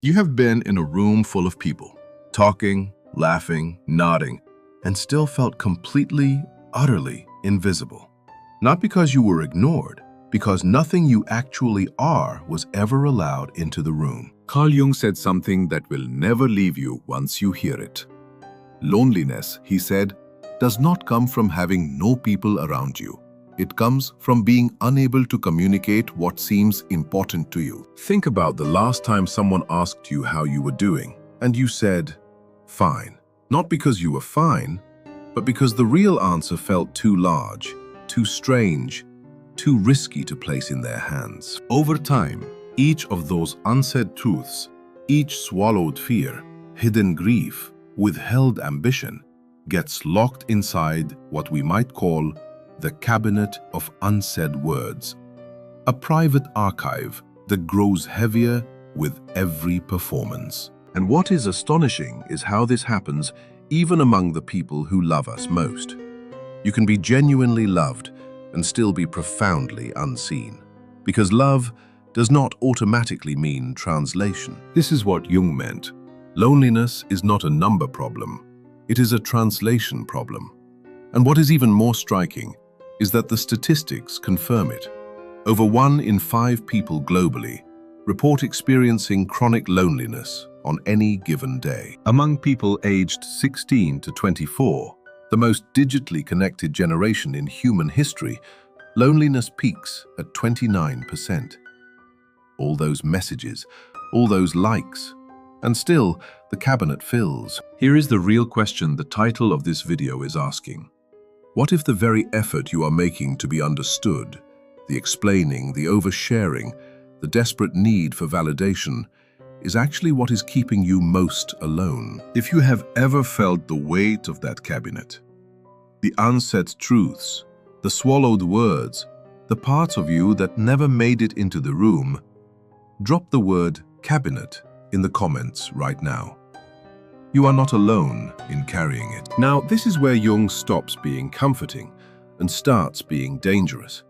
You have been in a room full of people, talking, laughing, nodding, and still felt completely, utterly invisible. Not because you were ignored, because nothing you actually are was ever allowed into the room. Carl Jung said something that will never leave you once you hear it. Loneliness, he said, does not come from having no people around you. It comes from being unable to communicate what seems important to you. Think about the last time someone asked you how you were doing, and you said, fine. Not because you were fine, but because the real answer felt too large, too strange, too risky to place in their hands. Over time, each of those unsaid truths, each swallowed fear, hidden grief, withheld ambition, gets locked inside what we might call the cabinet of unsaid words, a private archive that grows heavier with every performance. And what is astonishing is how this happens even among the people who love us most. You can be genuinely loved and still be profoundly unseen, because love does not automatically mean translation. This is what Jung meant. Loneliness is not a number problem, it is a translation problem. And what is even more striking is that the statistics confirm it. Over 1 in 5 people globally report experiencing chronic loneliness on any given day. Among people aged 16 to 24, the most digitally connected generation in human history, loneliness peaks at 29%. All those messages, all those likes, and still the cabinet fills. Here is the real question the title of this video is asking. What if the very effort you are making to be understood, the explaining, the oversharing, the desperate need for validation, is actually what is keeping you most alone? If you have ever felt the weight of that cabinet, the unsaid truths, the swallowed words, the parts of you that never made it into the room, drop the word cabinet in the comments right now. You are not alone in carrying it. Now, this is where Jung stops being comforting and starts being dangerous.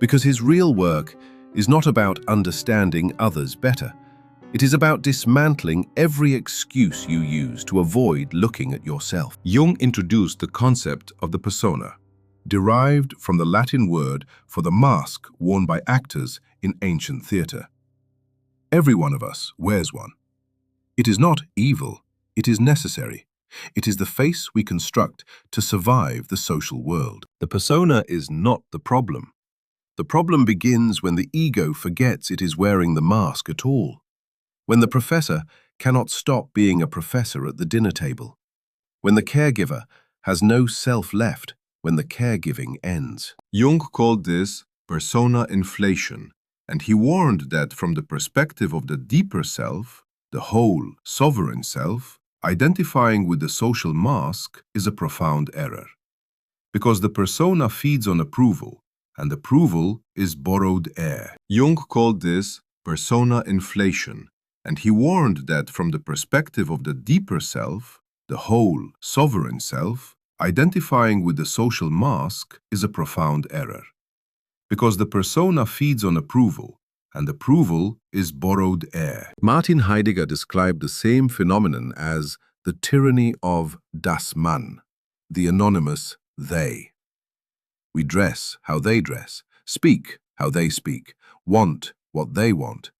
Because his real work is not about understanding others better. It is about dismantling every excuse you use to avoid looking at yourself. Jung introduced the concept of the persona, derived from the Latin word for the mask worn by actors in ancient theatre. Every one of us wears one. It is not evil. It is necessary. It is the face we construct to survive the social world. The persona is not the problem. The problem begins when the ego forgets it is wearing the mask at all. When the professor cannot stop being a professor at the dinner table. When the caregiver has no self left when the caregiving ends. Jung called this persona inflation, and he warned that from the perspective of the deeper self, the whole, sovereign self, identifying with the social mask is a profound error. Because the persona feeds on approval, and approval is borrowed air. Jung called this persona inflation, and he warned that from the perspective of the deeper self, the whole, sovereign self, identifying with the social mask is a profound error. Because the persona feeds on approval, and approval is borrowed air. Martin Heidegger described the same phenomenon as the tyranny of das Man, the anonymous they. We dress how they dress, speak how they speak, want what they want,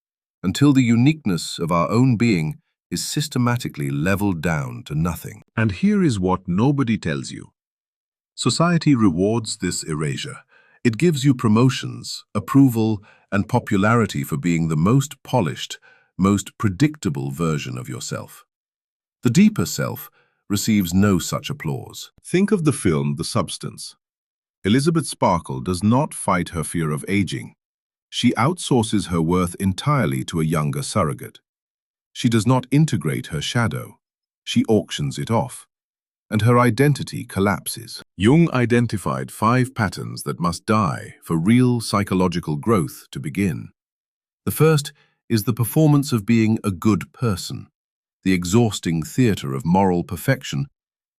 until the uniqueness of our own being is systematically leveled down to nothing. And here is what nobody tells you. Society rewards this erasure. It gives you promotions, approval, and popularity for being the most polished, most predictable version of yourself. The deeper self receives no such applause. Think of the film The Substance. Elizabeth Sparkle does not fight her fear of aging. She outsources her worth entirely to a younger surrogate. She does not integrate her shadow. She auctions it off, and her identity collapses. Jung identified 5 patterns that must die for real psychological growth to begin. The first is the performance of being a good person, the exhausting theater of moral perfection,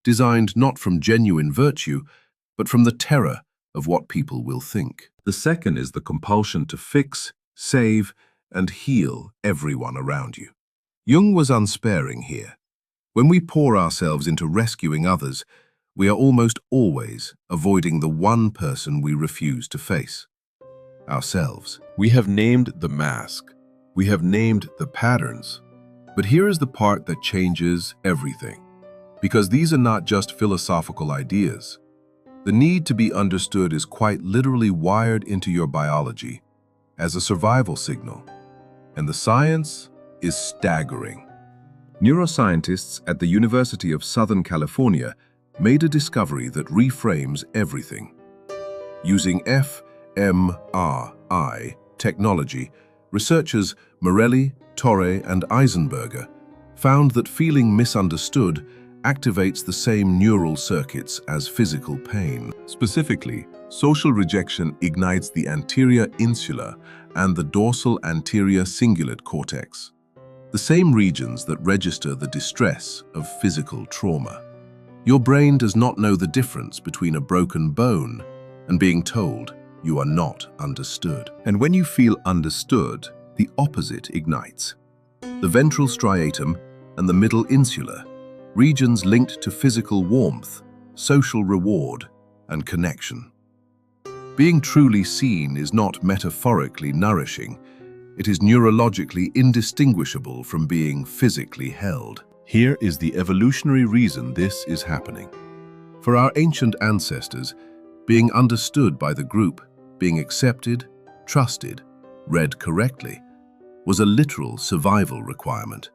designed not from genuine virtue, but from the terror of what people will think. The second is the compulsion to fix, save, and heal everyone around you. Jung was unsparing here. When we pour ourselves into rescuing others, we are almost always avoiding the one person we refuse to face: ourselves. We have named the mask. We have named the patterns. But here is the part that changes everything. Because these are not just philosophical ideas. The need to be understood is quite literally wired into your biology as a survival signal. And the science is staggering. Neuroscientists at the University of Southern California made a discovery that reframes everything. Using fMRI technology, researchers Morelli, Torre, and Eisenberger found that feeling misunderstood activates the same neural circuits as physical pain. Specifically, social rejection ignites the anterior insula and the dorsal anterior cingulate cortex, the same regions that register the distress of physical trauma. Your brain does not know the difference between a broken bone and being told you are not understood. And when you feel understood, the opposite ignites. The ventral striatum and the middle insula, regions linked to physical warmth, social reward, and connection. Being truly seen is not metaphorically nourishing. It is neurologically indistinguishable from being physically held. Here is the evolutionary reason this is happening. For our ancient ancestors, being understood by the group, being accepted, trusted, read correctly, was a literal survival requirement.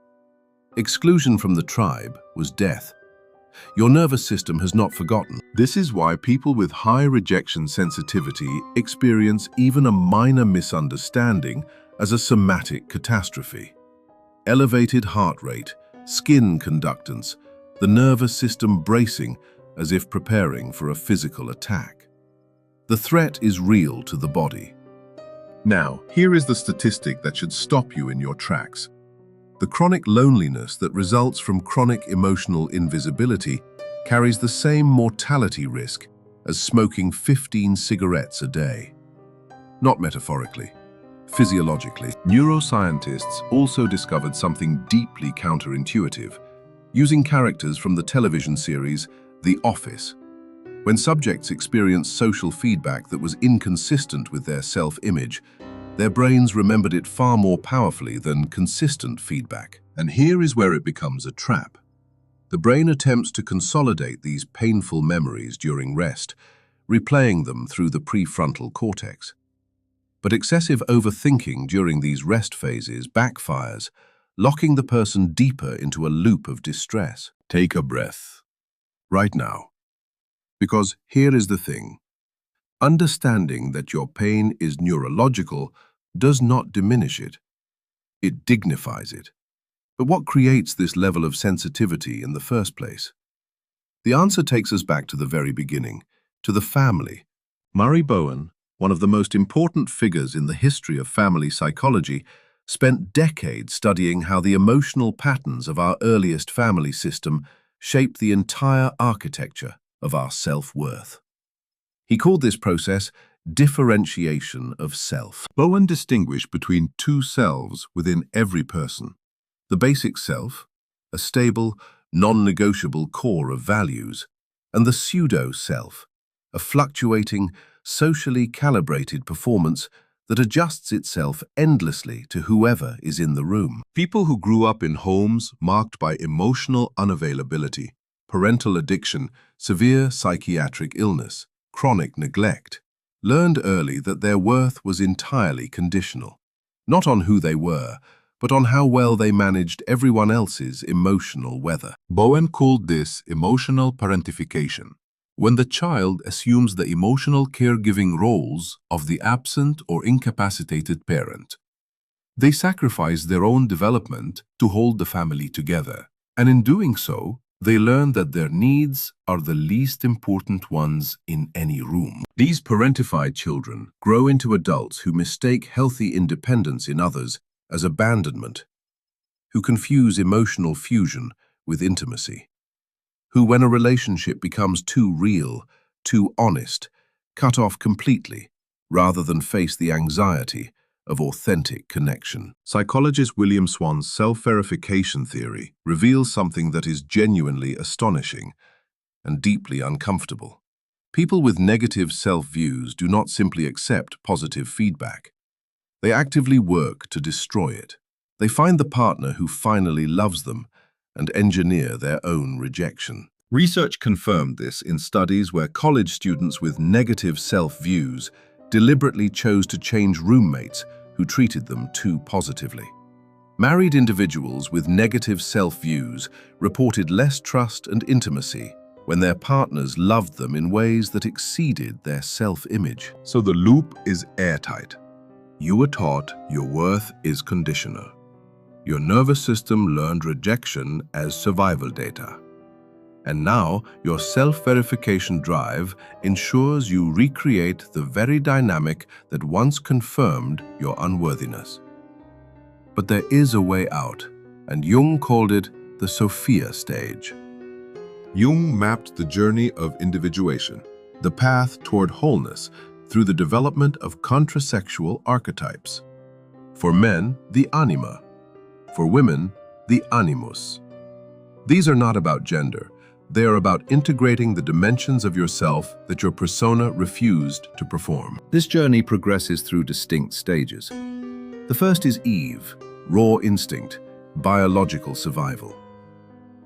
Exclusion from the tribe was death. Your nervous system has not forgotten. This is why people with high rejection sensitivity experience even a minor misunderstanding as a somatic catastrophe. Elevated heart rate, skin conductance, the nervous system bracing as if preparing for a physical attack. The threat is real to the body. Now, here is the statistic that should stop you in your tracks. The chronic loneliness that results from chronic emotional invisibility carries the same mortality risk as smoking 15 cigarettes a day. Not metaphorically, physiologically. Neuroscientists also discovered something deeply counterintuitive, using characters from the television series The Office. When subjects experienced social feedback that was inconsistent with their self-image, their brains remembered it far more powerfully than consistent feedback. And here is where it becomes a trap. The brain attempts to consolidate these painful memories during rest, replaying them through the prefrontal cortex. But excessive overthinking during these rest phases backfires, locking the person deeper into a loop of distress. Take a breath. Right now. Because here is the thing. Understanding that your pain is neurological does not diminish it. It dignifies it. But what creates this level of sensitivity in the first place? The answer takes us back to the very beginning, to the family. Murray Bowen, one of the most important figures in the history of family psychology, spent decades studying how the emotional patterns of our earliest family system shaped the entire architecture of our self-worth. He called this process differentiation of self. Bowen distinguished between two selves within every person. The basic self, a stable, non-negotiable core of values, and the pseudo-self, a fluctuating, socially calibrated performance that adjusts itself endlessly to whoever is in the room. People who grew up in homes marked by emotional unavailability, parental addiction, severe psychiatric illness, chronic neglect, learned early that their worth was entirely conditional, not on who they were, but on how well they managed everyone else's emotional weather. Bowen called this emotional parentification, when the child assumes the emotional caregiving roles of the absent or incapacitated parent. They sacrifice their own development to hold the family together, and in doing so, they learn that their needs are the least important ones in any room. These parentified children grow into adults who mistake healthy independence in others as abandonment, who confuse emotional fusion with intimacy, who, when a relationship becomes too real, too honest, cut off completely, rather than face the anxiety, of authentic connection. Psychologist William Swann's self-verification theory reveals something that is genuinely astonishing and deeply uncomfortable. People with negative self-views do not simply accept positive feedback. They actively work to destroy it. They find the partner who finally loves them and engineer their own rejection. Research confirmed this in studies where college students with negative self-views deliberately chose to change roommates who treated them too positively. Married individuals with negative self-views reported less trust and intimacy when their partners loved them in ways that exceeded their self-image. So the loop is airtight. You were taught your worth is conditional. Your nervous system learned rejection as survival data. And now your self-verification drive ensures you recreate the very dynamic that once confirmed your unworthiness. But there is a way out, and Jung called it the Sophia stage. Jung mapped the journey of individuation, the path toward wholeness, through the development of contrasexual archetypes. For men, the anima. For women, the animus. These are not about gender. They are about integrating the dimensions of yourself that your persona refused to perform. This journey progresses through distinct stages. The first is Eve, raw instinct, biological survival.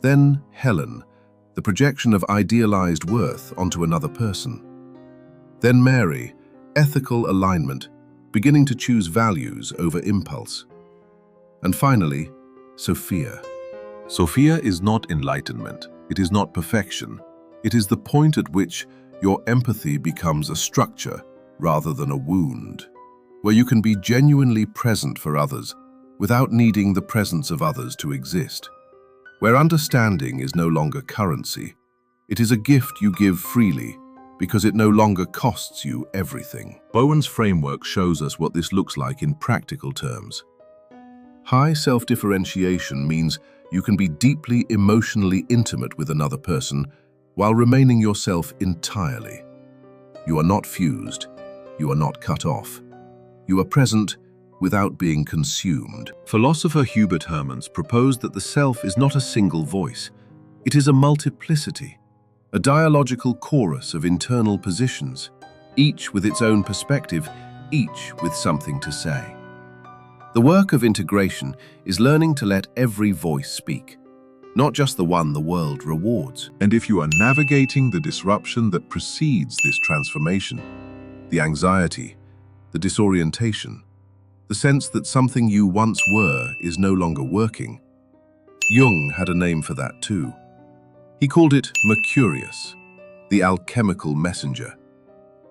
Then Helen, the projection of idealized worth onto another person. Then Mary, ethical alignment, beginning to choose values over impulse. And finally, Sophia. Sophia is not enlightenment. It is not perfection. It is the point at which your empathy becomes a structure rather than a wound, where you can be genuinely present for others without needing the presence of others to exist, where understanding is no longer currency. It is a gift you give freely because it no longer costs you everything. Bowen's framework shows us what this looks like in practical terms. High self-differentiation means you can be deeply emotionally intimate with another person while remaining yourself entirely. You are not fused. You are not cut off. You are present without being consumed. Philosopher Hubert Hermans proposed that the self is not a single voice. It is a multiplicity, a dialogical chorus of internal positions, each with its own perspective, each with something to say. The work of integration is learning to let every voice speak, not just the one the world rewards. And if you are navigating the disruption that precedes this transformation, the anxiety, the disorientation, the sense that something you once were is no longer working, Jung had a name for that too. He called it Mercurius, the alchemical messenger.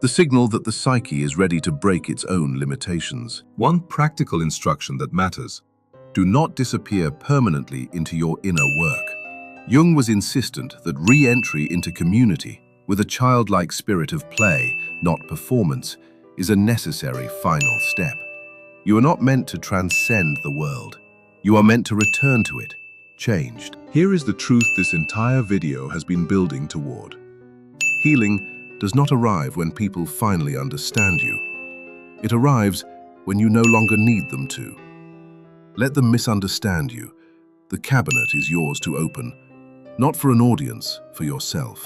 The signal that the psyche is ready to break its own limitations. One practical instruction that matters: do not disappear permanently into your inner work. Jung was insistent that re-entry into community, with a childlike spirit of play, not performance, is a necessary final step. You are not meant to transcend the world. You are meant to return to it, changed. Here is the truth this entire video has been building toward. Healing does not arrive when people finally understand you. It arrives when you no longer need them to. Let them misunderstand you. The cabinet is yours to open, not for an audience, for yourself.